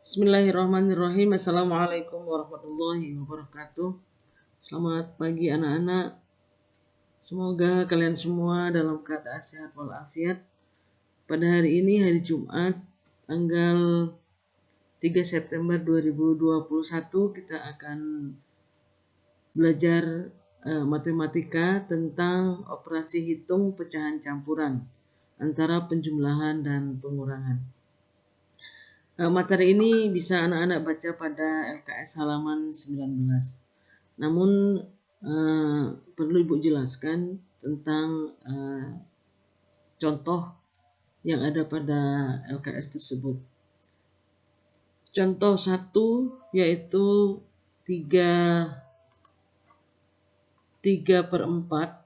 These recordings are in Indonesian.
Bismillahirrahmanirrahim. Assalamualaikum warahmatullahi wabarakatuh. Selamat pagi anak-anak. Semoga kalian semua dalam keadaan sehat walafiat. Pada hari ini, hari Jumat, tanggal 3 September 2021, kita akan belajar matematika tentang operasi hitung pecahan campuran antara penjumlahan dan pengurangan. Materi ini bisa anak-anak baca pada LKS halaman 19. Namun perlu Ibu jelaskan tentang contoh yang ada pada LKS tersebut. Contoh 1 yaitu 3/4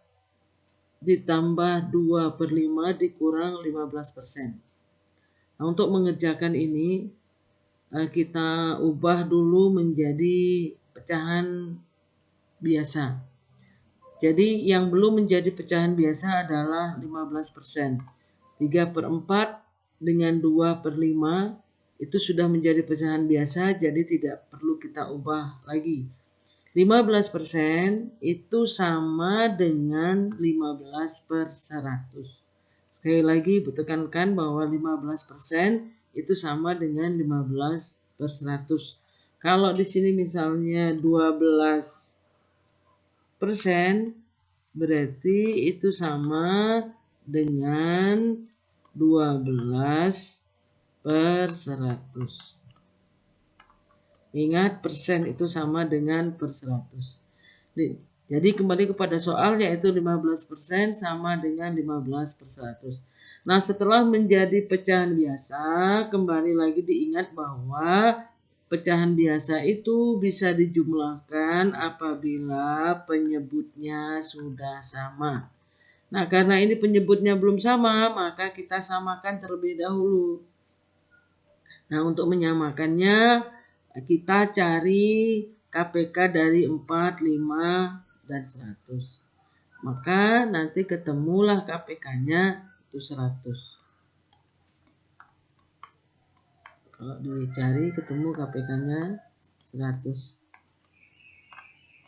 ditambah 2/5 dikurang 15%. Nah, untuk mengerjakan ini kita ubah dulu menjadi pecahan biasa. Jadi yang belum menjadi pecahan biasa adalah 15%. 3/4 dengan 2/5 itu sudah menjadi pecahan biasa, jadi tidak perlu kita ubah lagi. 15% itu sama dengan 15/100. Sekali lagi Ibu tekankan bahwa 15% itu sama dengan 15/100. Kalau di sini misalnya 12%, berarti itu sama dengan 12/100. Ingat, persen itu sama dengan per 100. Jadi kembali kepada soal, yaitu 15% sama dengan 15/100. Nah, setelah menjadi pecahan biasa, kembali lagi diingat bahwa pecahan biasa itu bisa dijumlahkan apabila penyebutnya sudah sama. Nah, karena ini penyebutnya belum sama, maka kita samakan terlebih dahulu. Nah, untuk menyamakannya, kita cari KPK dari 4, 5, dan 100. Maka nanti ketemulah KPK-nya itu 100. Kalau dicari ketemu KPK-nya 100.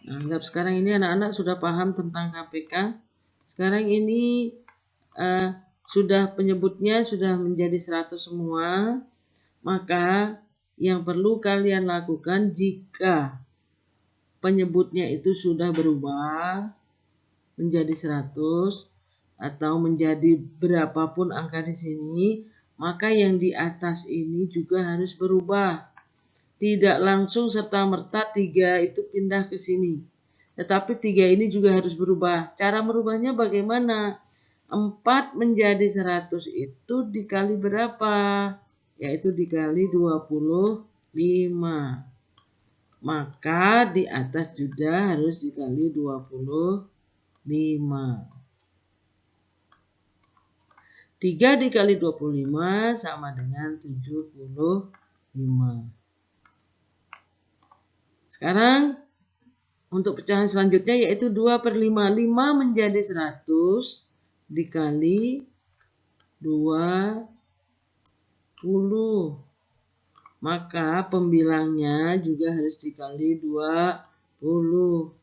Nah, anggap sekarang ini anak-anak sudah paham tentang KPK. Sekarang ini sudah penyebutnya sudah menjadi 100 semua. Maka yang perlu kalian lakukan jika penyebutnya itu sudah berubah menjadi 100 atau menjadi berapapun angka di sini, maka yang di atas ini juga harus berubah. Tidak langsung serta-merta 3 itu pindah ke sini. Tetapi 3 ini juga harus berubah. Cara merubahnya bagaimana? 4 menjadi 100 itu dikali berapa? Yaitu dikali 25. Maka di atas juga harus dikali 25. 3 dikali 25 sama dengan 75. Sekarang untuk pecahan selanjutnya yaitu 2/5. 5 menjadi 100 dikali 20. Maka pembilangnya juga harus dikali 20.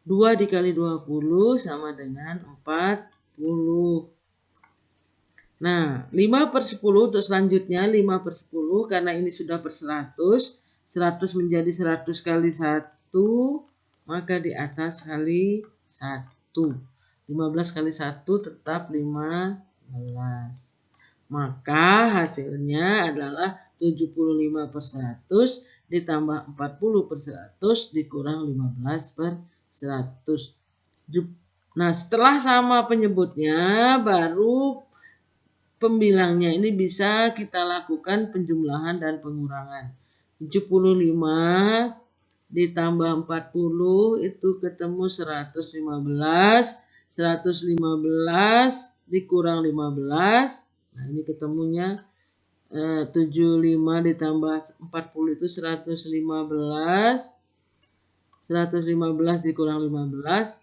2 dikali 20 sama dengan 40. Nah, 5/10 untuk selanjutnya 5/10 karena ini sudah per 100. 100 menjadi 100 kali 1, maka di atas kali 1. 15 kali 1 tetap 15. Maka hasilnya adalah 75/100 ditambah 40/100 dikurang 15/100. Nah, setelah sama penyebutnya, baru pembilangnya ini bisa kita lakukan penjumlahan dan pengurangan. 75 ditambah 40 itu ketemu 115. 115 dikurang 15. Nah, ini ketemunya 75 ditambah 40 itu 115. 115 dikurang 15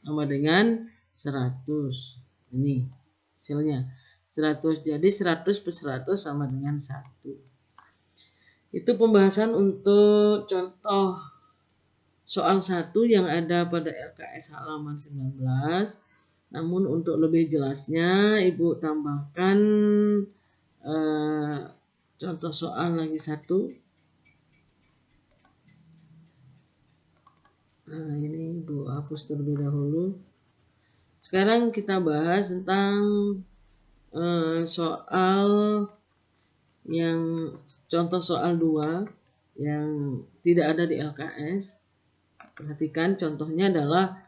sama dengan 100. Ini hasilnya. 100. Jadi 100 per 100 sama dengan 1. Itu pembahasan untuk contoh soal 1 yang ada pada LKS halaman 19. Namun untuk lebih jelasnya Ibu tambahkan contoh soal lagi 1. Nah, ini Ibu hapus terlebih dahulu. Sekarang kita bahas tentang soal yang contoh soal 2 yang tidak ada di LKS. Perhatikan contohnya adalah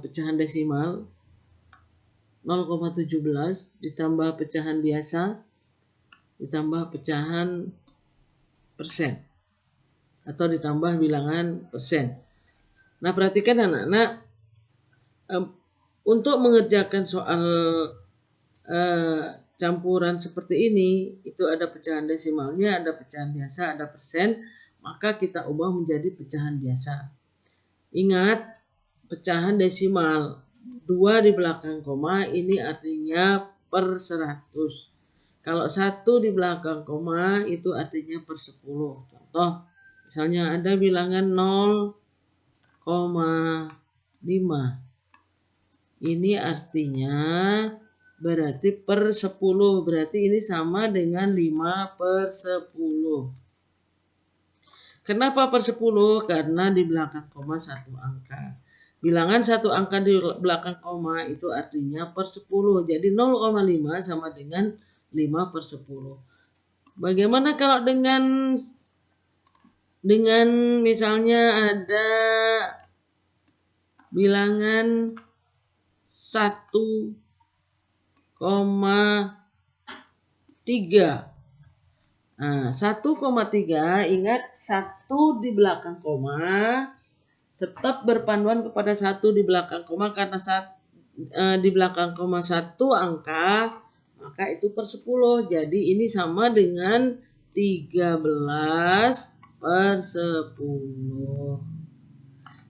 pecahan desimal 0,17 ditambah pecahan biasa ditambah pecahan persen atau ditambah bilangan persen. Nah, perhatikan anak-anak, untuk mengerjakan soal campuran seperti ini, itu ada pecahan desimalnya, ada pecahan biasa, ada persen, maka kita ubah menjadi pecahan biasa. Ingat, pecahan desimal 2 di belakang koma ini artinya per 100. Kalau 1 di belakang koma itu artinya per 10. Contoh, misalnya ada bilangan 0,5. Ini artinya berarti per 10. Berarti ini sama dengan 5 per 10. Kenapa per 10? Karena di belakang koma 1 angka. Bilangan 1 angka di belakang koma itu artinya per 10. Jadi 0,5 sama dengan 5 per 10. Bagaimana kalau dengan misalnya ada bilangan 1,3. Nah, 1,3, ingat 1 di belakang koma tetap berpanduan kepada 1 di belakang koma karena di belakang koma 1 angka, maka itu per 10. Jadi ini sama dengan 13 per 10.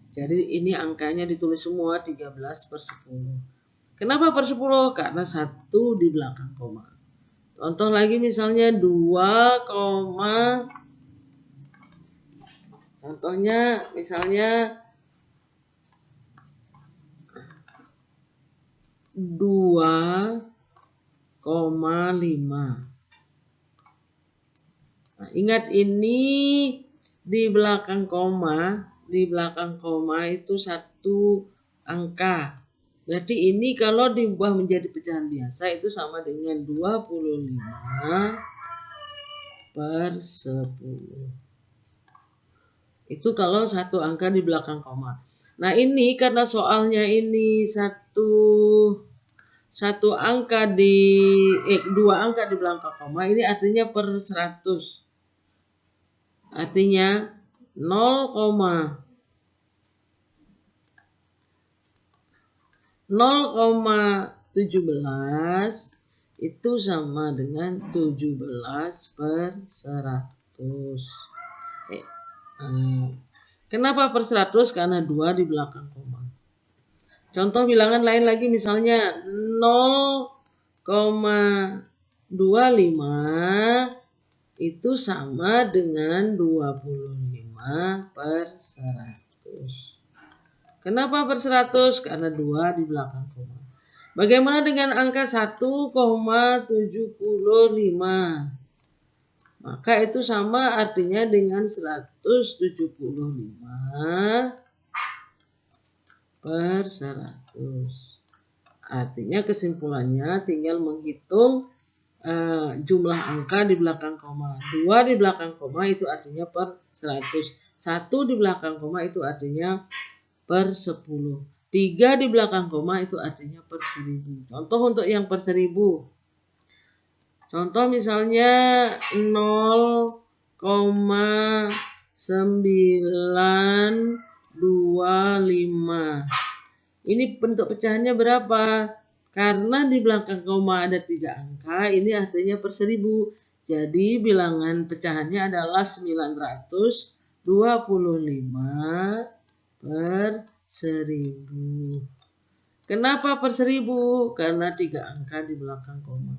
Jadi ini angkanya ditulis semua 13 per 10. Kenapa per 10? Karena 1 di belakang koma. Contoh lagi misalnya 2, contohnya misalnya 2,5. Nah, ingat ini di belakang koma itu 1 angka. Berarti ini kalau diubah menjadi pecahan biasa itu sama dengan 25 per 10. Itu kalau 1 angka di belakang koma. Nah, ini karena soalnya ini 2 angka di 2 angka di belakang koma, ini artinya per 100. Artinya 0,17 itu sama dengan 17 per 100. Kenapa per 100? Karena 2 di belakang koma. Contoh bilangan lain lagi misalnya 0,25 itu sama dengan 25 per 100. Kenapa per 100? Karena 2 di belakang koma. Bagaimana dengan angka 1,75? Maka itu sama artinya dengan 175 per 100. Artinya kesimpulannya tinggal menghitung jumlah angka di belakang koma. 2 di belakang koma itu artinya per 100. 1 di belakang koma itu artinya per 10. 3 di belakang koma itu artinya per 1000. Contoh untuk yang per 1000. Contoh misalnya 0,925. Ini bentuk pecahannya berapa? Karena di belakang koma ada 3 angka, ini artinya per 1000. Jadi bilangan pecahannya adalah 925 per 1000. Kenapa per 1000? Karena 3 angka di belakang koma.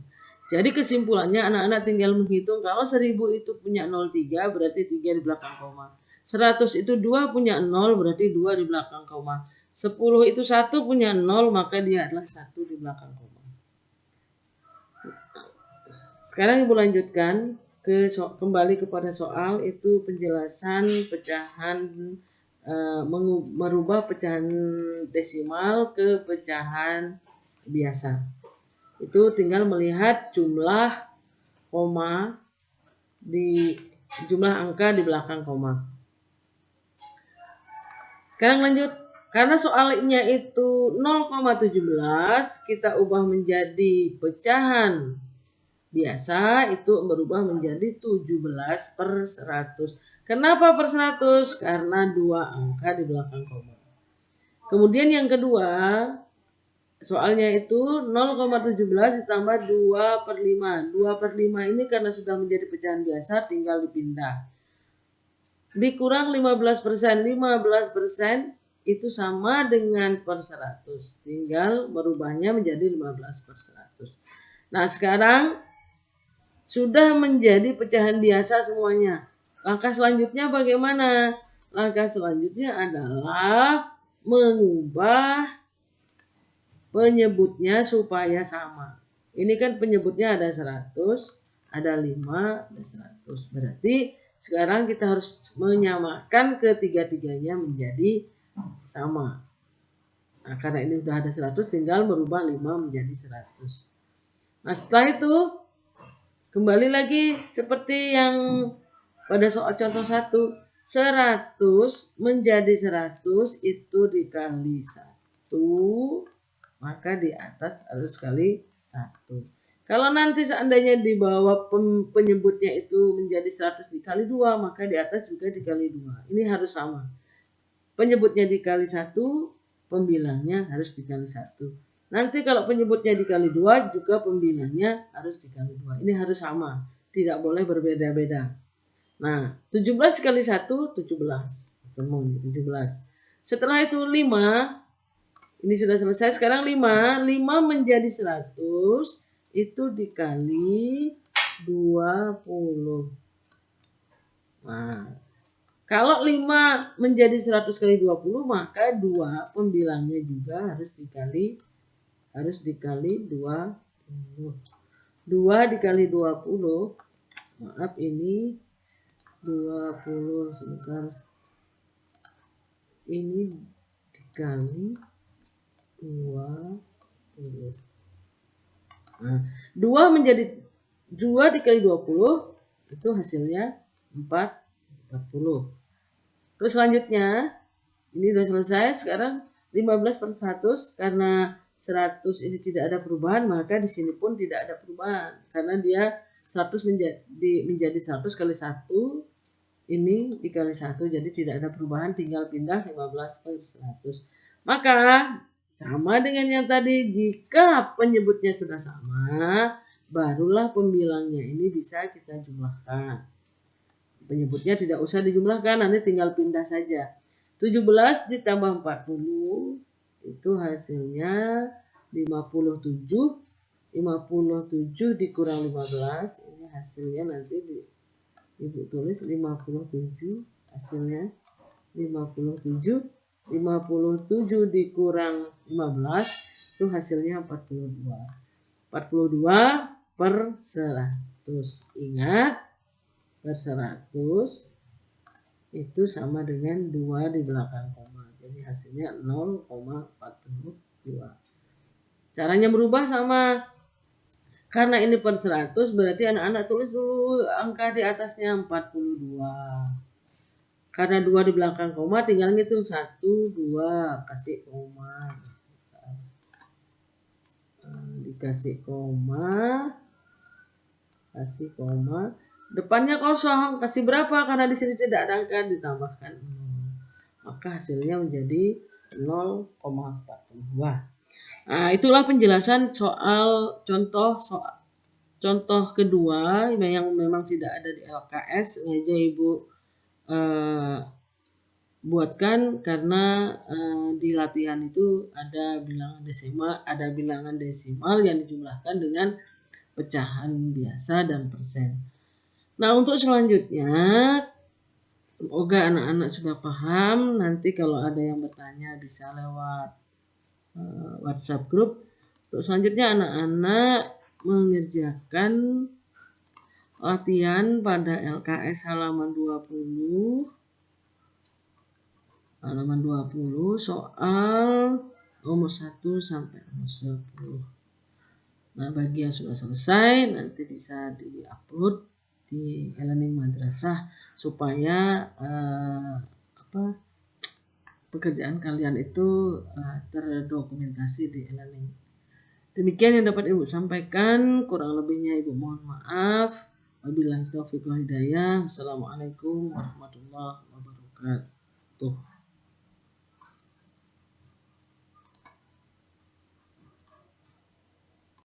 Jadi kesimpulannya anak-anak tinggal menghitung kalau 1000 itu punya 03 berarti 3 di belakang koma. 100 itu 2 punya 0 berarti 2 di belakang koma. 10 itu 1 punya 0 maka dia adalah 1 di belakang koma. Sekarang Ibu lanjutkan kembali kepada soal itu penjelasan pecahan merubah pecahan desimal ke pecahan biasa. Itu tinggal melihat jumlah koma di jumlah angka di belakang koma. Sekarang lanjut, karena soalnya itu 0,17 kita ubah menjadi pecahan biasa, itu berubah menjadi 17 per 100. Kenapa per 100? Karena 2 angka di belakang koma. Kemudian yang kedua, soalnya itu 0,17 ditambah 2 per 5. 2 per 5 ini karena sudah menjadi pecahan biasa tinggal dipindah. Dikurang 15%. 15% itu sama dengan per 100. Tinggal merubahnya menjadi 15 per 100. Nah sekarang sudah menjadi pecahan biasa semuanya. Langkah selanjutnya bagaimana? Langkah selanjutnya adalah mengubah penyebutnya supaya sama. Ini kan penyebutnya ada 100, ada 5, ada 100. Berarti sekarang kita harus menyamakan ketiga-tiganya menjadi sama. Nah, karena ini sudah ada 100 tinggal merubah 5 menjadi 100. Nah, setelah itu kembali lagi seperti yang pada soal contoh 1. 100 menjadi 100 itu dikali 1. Maka di atas harus kali 1. Kalau nanti seandainya di bawah penyebutnya itu menjadi 100 dikali 2. Maka di atas juga dikali 2. Ini harus sama. Penyebutnya dikali 1. Pembilangnya harus dikali 1. Nanti kalau penyebutnya dikali 2 juga pembilangnya harus dikali 2. Ini harus sama, tidak boleh berbeda-beda. Nah, 17 kali 1 17. Ketemu 17. Setelah itu 5, ini sudah selesai. Sekarang 5 menjadi 100 itu dikali 20. Nah, kalau 5 menjadi 100 kali 20 maka 2 pembilangnya juga harus dikali 20. 2 dikali 20, maaf ini 20 sebentar. Ini dikali 20. Nah, 2 menjadi 2 dikali 20 itu hasilnya 40. Terus selanjutnya ini sudah selesai. Sekarang 15 per 100 karena 100 ini tidak ada perubahan maka di sini pun tidak ada perubahan karena dia 100 menjadi 100 kali 1 ini dikali 1 jadi tidak ada perubahan, tinggal pindah 15 per 100. Maka sama dengan yang tadi, jika penyebutnya sudah sama barulah pembilangnya ini bisa kita jumlahkan. Penyebutnya tidak usah dijumlahkan, nanti tinggal pindah saja. 17 ditambah 40 itu hasilnya 57. 57 dikurang 15 ini hasilnya nanti Ibu tulis 57 hasilnya 57 dikurang 15 itu hasilnya 42 per 100. Ingat per 100 itu sama dengan 2 di belakang koma. Jadi hasilnya 0,42. Caranya berubah sama. Karena ini per 100 berarti anak-anak tulis dulu angka di atasnya 42. Karena 2 di belakang koma tinggal ngitung 1, 2, kasih koma. Dikasih koma. Kasih koma. Depannya kosong, kasih berapa? Karena di sini tidak ada angka, ditambahkan 0. Maka hasilnya menjadi 0,42. Nah, itulah penjelasan soal contoh kedua yang memang tidak ada di LKS. Sengaja Ibu buatkan karena di latihan itu ada bilangan desimal yang dijumlahkan dengan pecahan biasa dan persen. Nah, untuk selanjutnya semoga anak-anak sudah paham. Nanti kalau ada yang bertanya bisa lewat WhatsApp grup. Untuk selanjutnya anak-anak mengerjakan latihan pada LKS halaman 20 soal nomor 1 sampai nomor 10. Nah, bagi yang sudah selesai nanti bisa di-upload di e-learning madrasah supaya pekerjaan kalian itu terdokumentasi di e-learning. Demikian yang dapat Ibu sampaikan, kurang lebihnya Ibu mohon maaf. Wabillahi taufiq wal hidayah. Assalamualaikum warahmatullahi wabarakatuh.